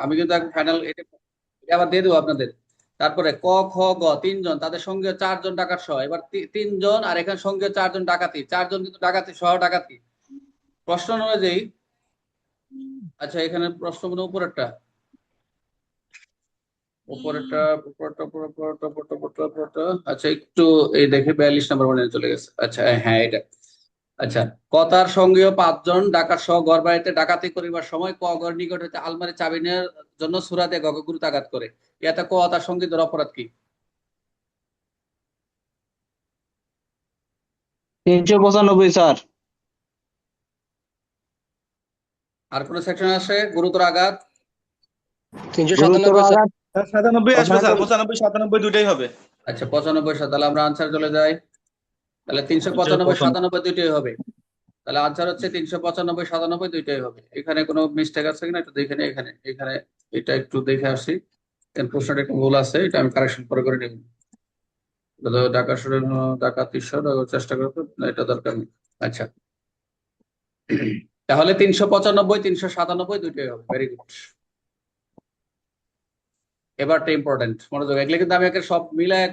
আমি কিন্তু এখন ফাইনাল এটা আবার দিয়ে দেবো আপনাদের। তারপরে ক খ গ তিনজন, তাদের সঙ্গে চারজন ডাকাত সহ। এবার তিনজন আর এখানে সঙ্গে চারজন ডাকাতি, চারজন কিন্তু ডাকাতি সহ ডাকাতি। প্রশ্ন অনুযায়ী, আচ্ছা এখানে প্রশ্ন মনে হয় উপরেরটা, উপরেরটা উপরেরটা উপরেরটা উপরেরটা উপরেরটা উপরেরটা। আচ্ছা একটু এই দেখে 42 নম্বর মানে চলে গেছে। আচ্ছা হ্যাঁ এটা। আচ্ছা, ক তার সঙ্গীয় পাঁচজন ডাকাত সহ ঘর বাড়িতে ডাকাতি করিবার সময় ক ঘর নিকট হইতে আলমারি চাবি নেওয়ার জন্য সুরা দিয়ে গকে গুরুতাঘাত করে। ইয়াতে ক তার সঙ্গীদের অপরাধ কি? 395 স্যার। আর কোন সেকশন আছে? গুরুতর আঘাত। তিনশো গুরুতর সাতানব্বই স্যার। আঘাত। 97 আসবে স্যার, 95। 95 97 দুইটাই হবে। আচ্ছা 95 তাহলে আমরা আনসার চলে যাই। তাহলে 395 395। 97 দুইটাই হবে। তাহলে আনসার হচ্ছে 395 97 দুইটাই হবে। এখানে কোনো মিস্টেক আছে কিনা একটু দেখে নিই। এখানে এখানে এটা একটু দেখে আসি। প্রশ্নটা একটু ভুল আছে, এটা আমি কারেকশন করে নেব। ঢাকা শুরু ডাকাতি চেষ্টা করবো না, এটা দরকার নেই। আচ্ছা, তাহলে 395 397 দুইটাই হবে। Very good. এবারটা ইম্পর্টেন্ট, মনোযোগ। এগুলো কিন্তু আমি একে সব মিলায়